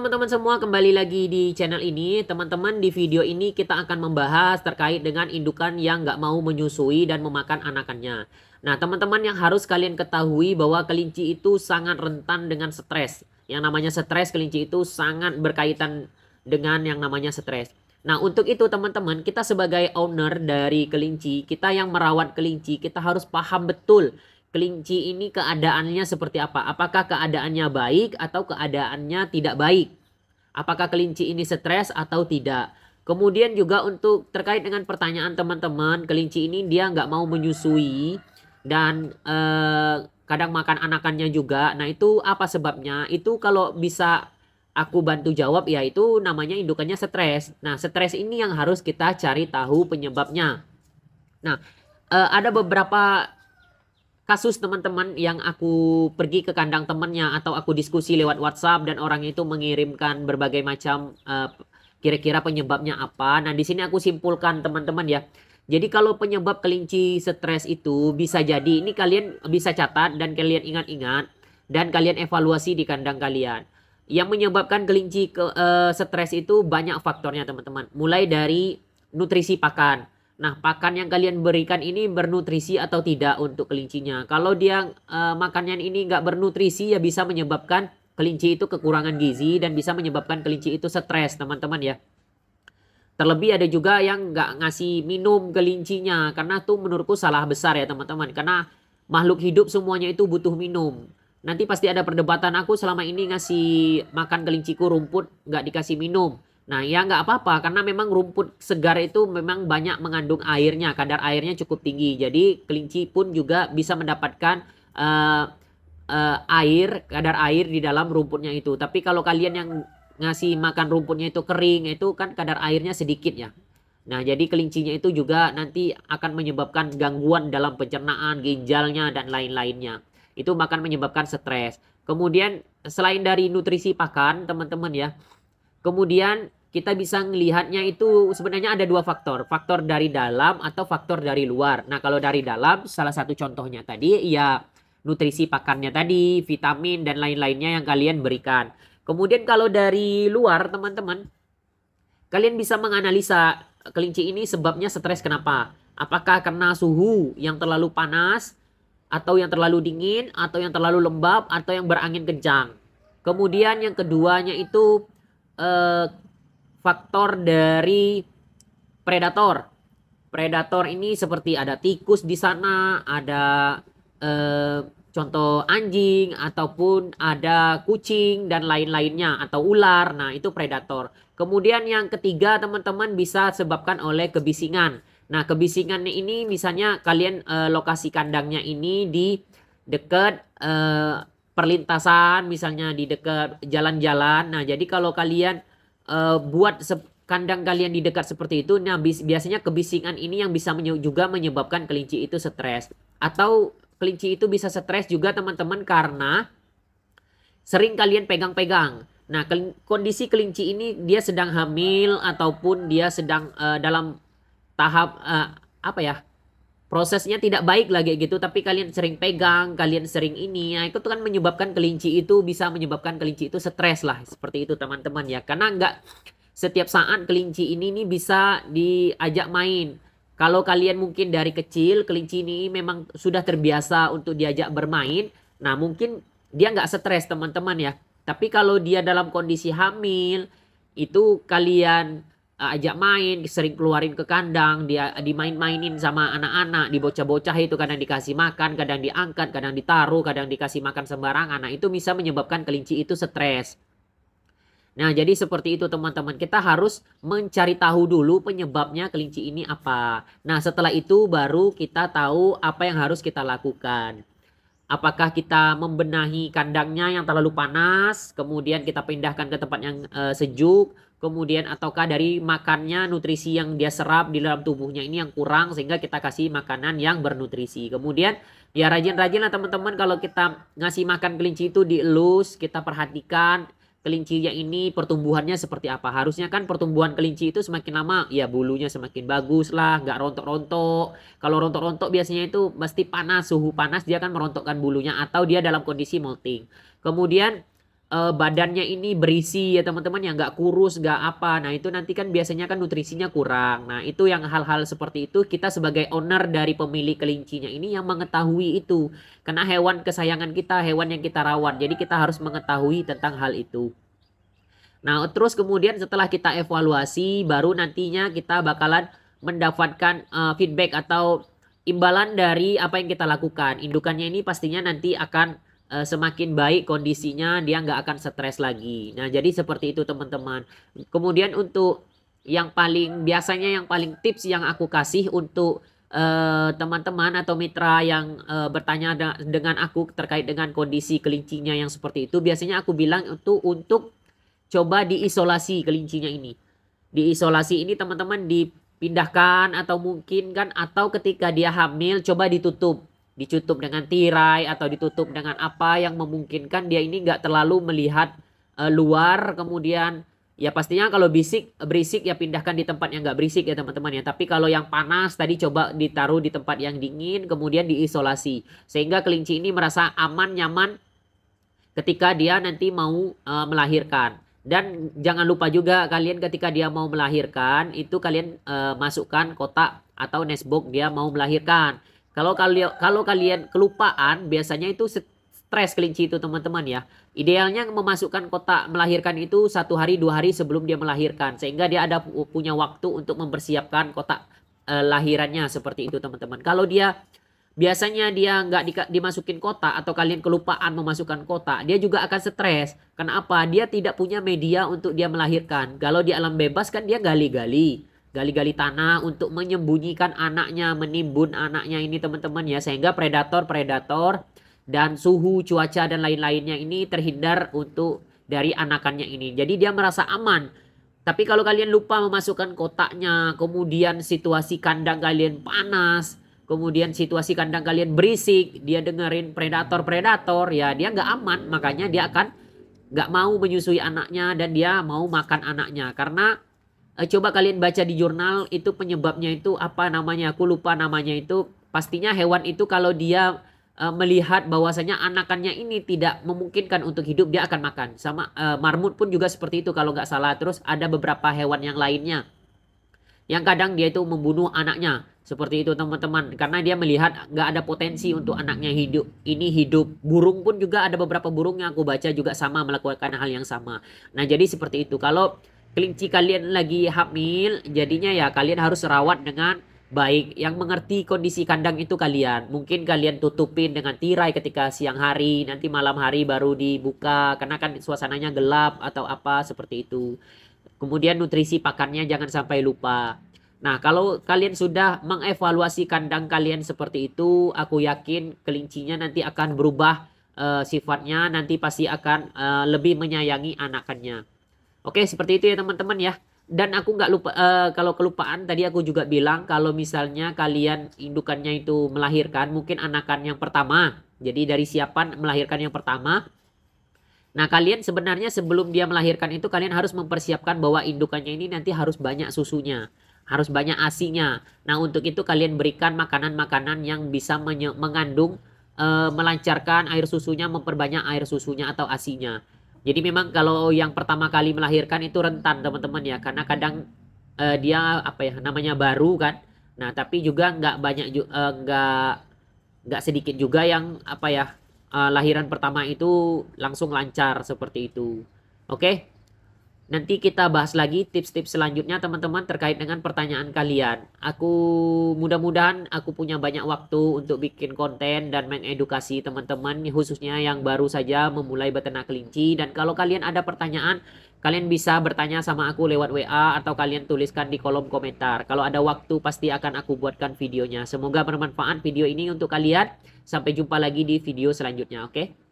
teman-teman semua, kembali lagi di channel ini. Teman-teman, di video ini kita akan membahas terkait dengan indukan yang nggak mau menyusui dan memakan anakannya. Nah, teman-teman, yang harus kalian ketahui bahwa kelinci itu sangat rentan dengan stres. Yang namanya stres, kelinci itu sangat berkaitan dengan yang namanya stres. Nah, untuk itu teman-teman, kita sebagai owner dari kelinci, kita yang merawat kelinci, kita harus paham betul kelinci ini keadaannya seperti apa. Apakah keadaannya baik atau keadaannya tidak baik. Apakah kelinci ini stres atau tidak. Kemudian juga untuk terkait dengan pertanyaan teman-teman, kelinci ini dia nggak mau menyusui dan kadang makan anakannya juga. Nah, itu apa sebabnya? Itu kalau bisa aku bantu jawab, ya itu namanya indukannya stres. Nah, stres ini yang harus kita cari tahu penyebabnya. Nah, ada beberapa kasus teman-teman yang aku pergi ke kandang temannya atau aku diskusi lewat WhatsApp dan orang itu mengirimkan berbagai macam kira-kira penyebabnya apa. Nah, di sini aku simpulkan teman-teman ya. Jadi kalau penyebab kelinci stres itu bisa jadi, ini kalian bisa catat dan kalian ingat-ingat dan kalian evaluasi di kandang kalian. Yang menyebabkan kelinci stres itu banyak faktornya teman-teman. Mulai dari nutrisi pakan. Nah, pakan yang kalian berikan ini bernutrisi atau tidak untuk kelincinya. Kalau dia makannya ini nggak bernutrisi, ya bisa menyebabkan kelinci itu kekurangan gizi dan bisa menyebabkan kelinci itu stres, teman-teman ya. Terlebih ada juga yang nggak ngasih minum kelincinya, karena tuh menurutku salah besar ya teman-teman. Karena makhluk hidup semuanya itu butuh minum. Nanti pasti ada perdebatan, aku selama ini ngasih makan kelinciku rumput nggak dikasih minum. Nah, ya nggak apa-apa karena memang rumput segar itu memang banyak mengandung airnya, kadar airnya cukup tinggi. Jadi kelinci pun juga bisa mendapatkan kadar air di dalam rumputnya itu. Tapi kalau kalian yang ngasih makan rumputnya itu kering, itu kan kadar airnya sedikit ya. Nah, jadi kelincinya itu juga nanti akan menyebabkan gangguan dalam pencernaan, ginjalnya dan lain-lainnya. Itu akan menyebabkan stres. Kemudian selain dari nutrisi pakan, teman-teman ya. Kemudian kita bisa melihatnya itu sebenarnya ada dua faktor. Faktor dari dalam atau faktor dari luar. Nah, kalau dari dalam salah satu contohnya tadi ya nutrisi pakannya tadi, vitamin dan lain-lainnya yang kalian berikan. Kemudian kalau dari luar teman-teman, kalian bisa menganalisa kelinci ini sebabnya stres kenapa. Apakah karena suhu yang terlalu panas, atau yang terlalu dingin, atau yang terlalu lembab, atau yang berangin kencang. Kemudian yang keduanya itu faktor dari predator. Predator ini seperti ada tikus di sana, ada contoh anjing ataupun ada kucing dan lain-lainnya atau ular. Nah, itu predator. Kemudian yang ketiga teman-teman bisa sebabkan oleh kebisingan. Nah, kebisingannya ini misalnya kalian lokasi kandangnya ini di dekat perlintasan, misalnya di dekat jalan-jalan. Nah, jadi kalau kalian buat kandang kalian di dekat seperti itu, nah biasanya kebisingan ini yang bisa juga menyebabkan kelinci itu stres. Atau kelinci itu bisa stres juga teman-teman karena sering kalian pegang-pegang. Nah, kondisi kelinci ini dia sedang hamil ataupun dia sedang dalam tahap prosesnya tidak baik lagi gitu, tapi kalian sering pegang, kalian sering ini, nah itu tuh kan menyebabkan kelinci itu bisa menyebabkan kelinci itu stres lah, seperti itu teman-teman ya. Karena nggak setiap saat kelinci ini nih bisa diajak main. Kalau kalian mungkin dari kecil kelinci ini memang sudah terbiasa untuk diajak bermain, nah mungkin dia nggak stres teman-teman ya. Tapi kalau dia dalam kondisi hamil, itu kalian ajak main, sering keluarin ke kandang, dia dimain-mainin sama anak-anak, dibocah-bocah itu kadang dikasih makan, kadang diangkat, kadang ditaruh, kadang dikasih makan sembarangan. Nah, itu bisa menyebabkan kelinci itu stres. Nah, jadi seperti itu teman-teman. Kita harus mencari tahu dulu penyebabnya kelinci ini apa. Nah, setelah itu baru kita tahu apa yang harus kita lakukan. Apakah kita membenahi kandangnya yang terlalu panas, kemudian kita pindahkan ke tempat yang sejuk, kemudian ataukah dari makannya nutrisi yang dia serap di dalam tubuhnya ini yang kurang sehingga kita kasih makanan yang bernutrisi. Kemudian ya rajin-rajin lah teman-teman, kalau kita ngasih makan kelinci itu dielus, kita perhatikan kelincinya ini pertumbuhannya seperti apa. Harusnya kan pertumbuhan kelinci itu semakin lama ya bulunya semakin bagus lah, nggak rontok-rontok. Kalau rontok-rontok biasanya itu pasti panas, suhu panas dia akan merontokkan bulunya atau dia dalam kondisi molting. Kemudian badannya ini berisi ya teman-teman ya, nggak kurus, nggak apa. Nah itu nanti kan biasanya kan nutrisinya kurang. Nah itu yang hal-hal seperti itu kita sebagai owner dari pemilik kelincinya ini yang mengetahui itu. Karena hewan kesayangan kita, hewan yang kita rawat. Jadi kita harus mengetahui tentang hal itu. Nah terus kemudian setelah kita evaluasi baru nantinya kita bakalan mendapatkan feedback atau imbalan dari apa yang kita lakukan. Indukannya ini pastinya nanti akan semakin baik kondisinya, dia nggak akan stres lagi. Nah jadi seperti itu teman-teman. Kemudian untuk yang biasanya yang paling tips yang aku kasih untuk teman-teman atau mitra yang bertanya dengan aku terkait dengan kondisi kelincinya yang seperti itu, biasanya aku bilang untuk coba diisolasi kelincinya ini. Diisolasi ini teman-teman dipindahkan atau mungkin kan, atau ketika dia hamil coba ditutup dengan tirai atau ditutup dengan apa yang memungkinkan dia ini nggak terlalu melihat luar. Kemudian ya pastinya kalau berisik ya pindahkan di tempat yang nggak berisik ya teman-teman ya. Tapi kalau yang panas tadi coba ditaruh di tempat yang dingin, kemudian diisolasi sehingga kelinci ini merasa aman nyaman ketika dia nanti mau melahirkan. Dan jangan lupa juga kalian ketika dia mau melahirkan itu kalian masukkan kotak atau nestbox dia mau melahirkan. Kalau kalian kelupaan, biasanya itu stres kelinci itu teman-teman ya. Idealnya memasukkan kotak melahirkan itu 1 hari 2 hari sebelum dia melahirkan. Sehingga dia ada punya waktu untuk mempersiapkan kotak lahirannya seperti itu teman-teman. Kalau biasanya dia nggak dimasukin kotak atau kalian kelupaan memasukkan kotak, dia juga akan stres. Kenapa? Dia tidak punya media untuk dia melahirkan. Kalau di alam bebas kan dia gali-gali tanah untuk menyembunyikan anaknya, menimbun anaknya ini teman-teman ya, sehingga predator dan suhu cuaca dan lain-lainnya ini terhindar dari anakannya ini. Jadi dia merasa aman. Tapi kalau kalian lupa memasukkan kotaknya, kemudian situasi kandang kalian panas, kemudian situasi kandang kalian berisik, dia dengerin predator ya dia nggak aman. Makanya dia akan nggak mau menyusui anaknya dan dia mau makan anaknya. Karena coba kalian baca di jurnal itu penyebabnya itu apa namanya, aku lupa namanya itu. Pastinya hewan itu kalau dia melihat bahwasanya anakannya ini tidak memungkinkan untuk hidup, dia akan makan. Sama marmut pun juga seperti itu kalau nggak salah. Terus ada beberapa hewan yang lainnya yang kadang dia itu membunuh anaknya. Seperti itu teman-teman. Karena dia melihat nggak ada potensi untuk anaknya hidup. Burung pun juga ada beberapa burung yang aku baca juga sama melakukan hal yang sama. Nah jadi seperti itu. Kalau kelinci kalian lagi hamil, jadinya ya kalian harus rawat dengan baik. Yang mengerti kondisi kandang itu kalian. Mungkin kalian tutupin dengan tirai ketika siang hari, nanti malam hari baru dibuka karena kan suasananya gelap atau apa seperti itu. Kemudian nutrisi pakannya jangan sampai lupa. Nah, kalau kalian sudah mengevaluasi kandang kalian seperti itu, aku yakin kelincinya nanti akan berubah sifatnya, nanti pasti akan lebih menyayangi anakannya. Oke, seperti itu ya teman-teman ya. Dan aku nggak lupa, kalau kelupaan tadi aku juga bilang kalau misalnya kalian indukannya itu melahirkan mungkin anakan yang pertama. Jadi dari siapan melahirkan yang pertama. Nah kalian sebenarnya sebelum dia melahirkan itu kalian harus mempersiapkan bahwa indukannya ini nanti harus banyak susunya. Harus banyak asinya. Nah untuk itu kalian berikan makanan-makanan yang bisa mengandung, melancarkan air susunya, memperbanyak air susunya atau asinya. Jadi memang kalau yang pertama kali melahirkan itu rentan teman-teman ya. Karena kadang dia apa ya namanya baru kan. Nah tapi juga nggak banyak nggak sedikit juga yang apa ya lahiran pertama itu langsung lancar seperti itu. Oke. Nanti kita bahas lagi tips-tips selanjutnya teman-teman terkait dengan pertanyaan kalian. Mudah-mudahan aku punya banyak waktu untuk bikin konten dan mengedukasi teman-teman khususnya yang baru saja memulai beternak kelinci. Dan kalau kalian ada pertanyaan, kalian bisa bertanya sama aku lewat WA atau kalian tuliskan di kolom komentar. Kalau ada waktu pasti akan aku buatkan videonya. Semoga bermanfaat video ini untuk kalian. Sampai jumpa lagi di video selanjutnya, oke?